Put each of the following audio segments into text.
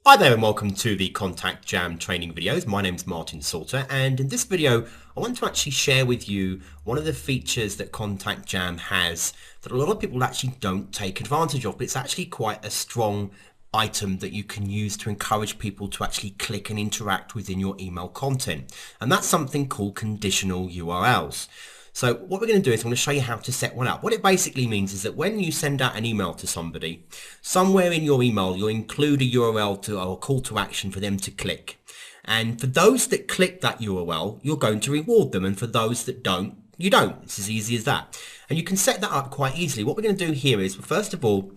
Hi there and welcome to the ContactJam training videos. My name is Martin Salter, and in this video I want to actually share with you one of the features that ContactJam has that a lot of people actually don't take advantage of, but it's actually quite a strong item that you can use to encourage people to actually click and interact within your email content, and that's something called conditional URLs. So what we're going to do is I'm going to show you how to set one up. What it basically means is that when you send out an email to somebody, somewhere in your email you'll include a URL to or a call to action for them to click. And for those that click that URL, you're going to reward them, and for those that don't, you don't. It's as easy as that. And you can set that up quite easily. What we're going to do here is, first of all,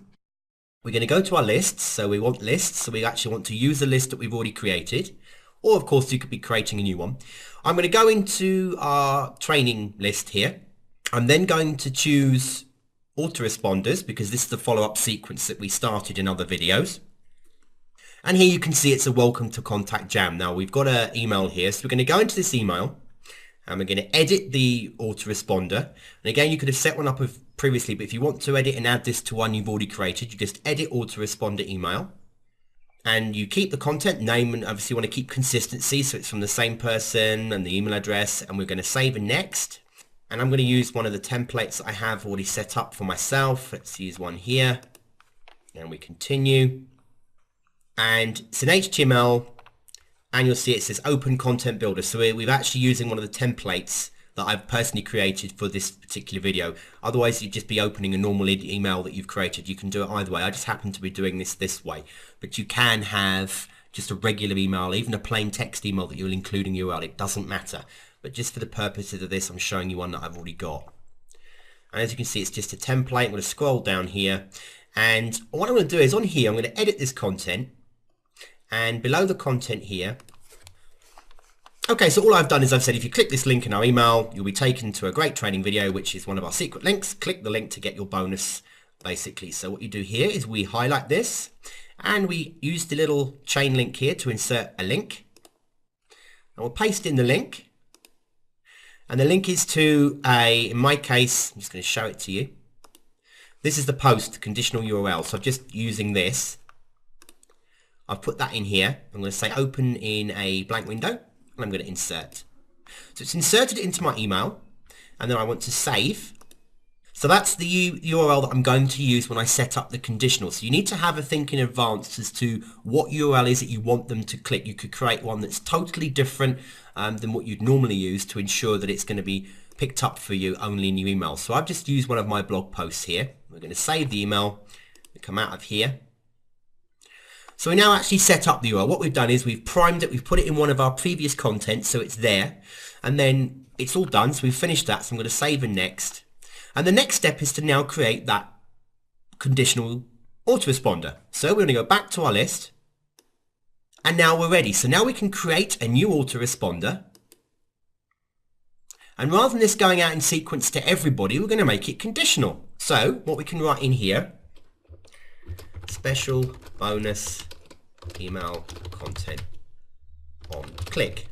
we're going to go to our lists. So we want lists. So we actually want to use a list that we've already created. Or of course you could be creating a new one. I'm going to go into our training list here. I'm then going to choose autoresponders because this is the follow-up sequence that we started in other videos. And here you can see it's a welcome to ContactJam. Now we've got an email here, so we're going to go into this email and we're going to edit the autoresponder. And again, you could have set one up previously, but if you want to edit and add this to one you've already created, you just edit autoresponder email. And you keep the content name, and obviously you want to keep consistency, so it's from the same person and the email address, and we're going to save and next. And I'm going to use one of the templates that I have already set up for myself. Let's use one here, and we continue. And it's an HTML, and you'll see it says Open Content Builder. So we're actually using one of the templates that I've personally created for this particular video. Otherwise you'd just be opening a normal email that you've created. You can do it either way. I just happen to be doing this way, but you can have just a regular email, even a plain text email that you'll include in URL. It doesn't matter, but just for the purposes of this I'm showing you one that I've already got. And as you can see, it's just a template. I'm going to scroll down here, and what I'm going to do is on here I'm going to edit this content, and below the content here, okay, so all I've done is I've said if you click this link in our email, you'll be taken to a great training video, which is one of our secret links. Click the link to get your bonus, basically. So what you do here is we highlight this, and we use the little chain link here to insert a link. And we'll paste in the link. And the link is to in my case, I'm just going to show it to you. This is the post conditional URL. So I'm just using this. I've put that in here. I'm going to say open in a blank window. I'm going to insert. So it's inserted into my email, and then I want to save. So that's the URL that I'm going to use when I set up the conditional. So you need to have a think in advance as to what URL is that you want them to click. You could create one that's totally different than what you'd normally use to ensure that it's going to be picked up for you only in your email. So I've just used one of my blog posts here. We're going to save the email. We come out of here. So we now actually set up the URL. What we've done is we've primed it, we've put it in one of our previous content so it's there, and then it's all done. So we've finished that, so I'm going to save and next. And the next step is to now create that conditional autoresponder. So we're going to go back to our list, and now we're ready. So now we can create a new autoresponder. And rather than this going out in sequence to everybody, we're going to make it conditional. So what we can write in here, special bonus email content on click.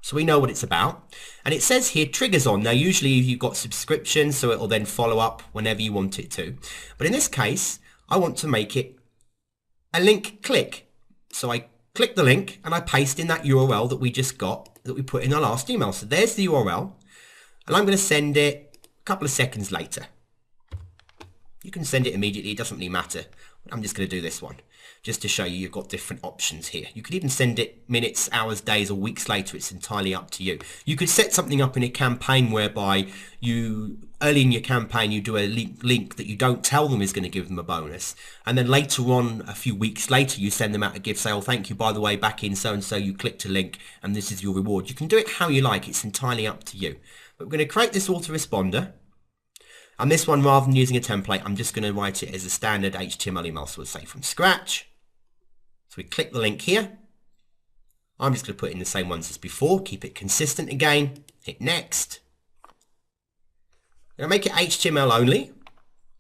So we know what it's about, and it says here triggers on. Now usually you've got subscriptions, so it will then follow up whenever you want it to, but in this case I want to make it a link click. So I click the link and I paste in that URL that we just got, that we put in our last email. So there's the URL, and I'm going to send it a couple of seconds later. You can send it immediately, it doesn't really matter. I'm just going to do this one just to show you you've got different options here. You could even send it minutes, hours, days, or weeks later. It's entirely up to you. You could set something up in a campaign whereby you, early in your campaign, you do a link that you don't tell them is going to give them a bonus. And then later on, a few weeks later, you send them out a gift, say, oh, thank you, by the way, back in so-and-so, you clicked a link and this is your reward. You can do it how you like. It's entirely up to you. But we're going to create this autoresponder. And this one, rather than using a template, I'm just going to write it as a standard HTML email. So we'll say from scratch. So we click the link here. I'm just going to put in the same ones as before. Keep it consistent again. Hit next. I'm going to make it HTML only.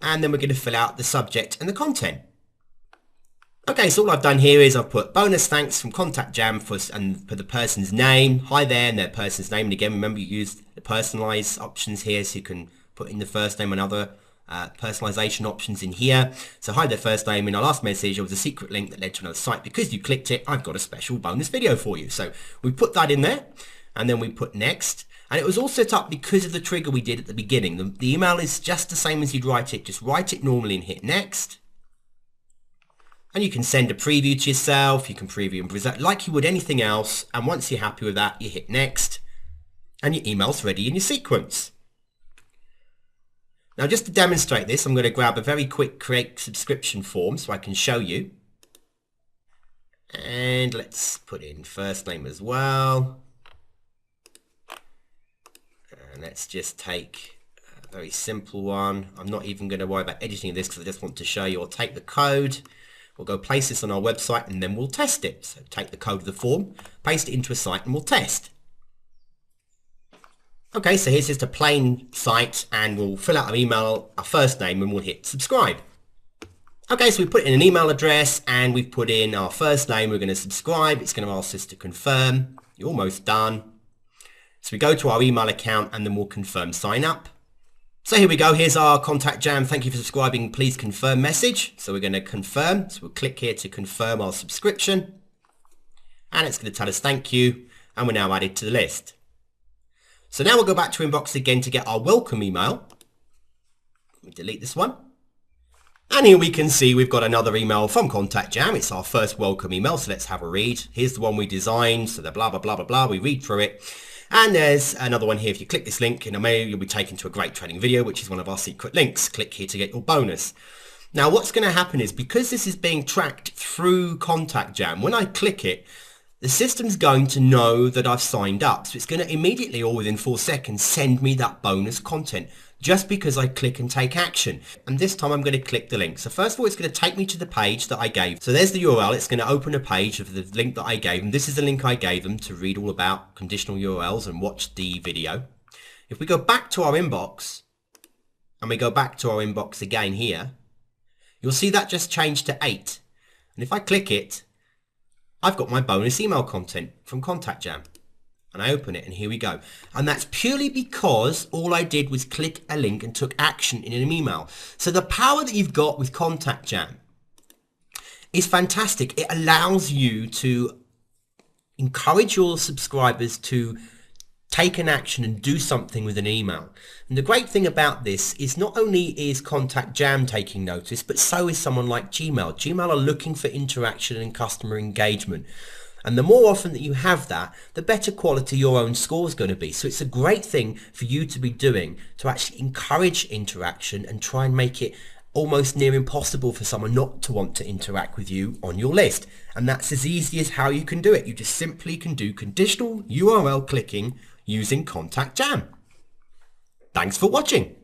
And then we're going to fill out the subject and the content. Okay, so all I've done here is I've put bonus thanks from ContactJam for the person's name. Hi there, and their person's name. And again, remember you use the personalized options here, so you can put in the first name and other personalization options in here. So hide their first name. In our last message, there was a secret link that led to another site. Because you clicked it, I've got a special bonus video for you. So we put that in there, and then we put next. And it was all set up because of the trigger we did at the beginning. The email is just the same as you'd write it. Just write it normally and hit next. And you can send a preview to yourself. You can preview and present like you would anything else. And once you're happy with that, you hit next. And your email's ready in your sequence. Now, just to demonstrate this, I'm going to grab a very quick create subscription form so I can show you. And let's put in first name as well. And let's just take a very simple one. I'm not even going to worry about editing this because I just want to show you. I'll take the code. We'll go place this on our website and then we'll test it. So take the code of the form, paste it into a site and we'll test. Okay, so here's just a plain site and we'll fill out our email, our first name, and we'll hit subscribe. Okay, so we put in an email address and we've put in our first name. We're going to subscribe. It's going to ask us to confirm. You're almost done. So we go to our email account and then we'll confirm sign up. So here we go. Here's our ContactJam. Thank you for subscribing. Please confirm message. So we're going to confirm. So we'll click here to confirm our subscription. And it's going to tell us thank you. And we're now added to the list. So now we'll go back to inbox again to get our welcome email. We delete this one. And here we can see we've got another email from ContactJam. It's our first welcome email. So let's have a read. Here's the one we designed. So the blah, blah, blah, blah, blah. We read through it. And there's another one here. If you click this link in a mail, you'll be taken to a great training video, which is one of our secret links. Click here to get your bonus. Now, what's going to happen is because this is being tracked through ContactJam, when I click it, the system's going to know that I've signed up. So it's going to immediately, or within 4 seconds, send me that bonus content just because I click and take action. And this time I'm going to click the link. So first of all, it's going to take me to the page that I gave. So there's the URL. It's going to open a page of the link that I gave them. This is the link I gave them to read all about conditional URLs and watch the video. If we go back to our inbox and we go back to our inbox again here, you'll see that just changed to 8. And if I click it, I've got my bonus email content from ContactJam. And I open it and here we go. And that's purely because all I did was click a link and took action in an email. So the power that you've got with ContactJam is fantastic. It allows you to encourage your subscribers to take an action and do something with an email. And the great thing about this is not only is ContactJam taking notice, but so is someone like Gmail. Gmail are looking for interaction and customer engagement. And the more often that you have that, the better quality your own score is going to be. So it's a great thing for you to be doing to actually encourage interaction and try and make it almost near impossible for someone not to want to interact with you on your list. And that's as easy as how you can do it. You just simply can do conditional URL clicking using ContactJam. Thanks for watching.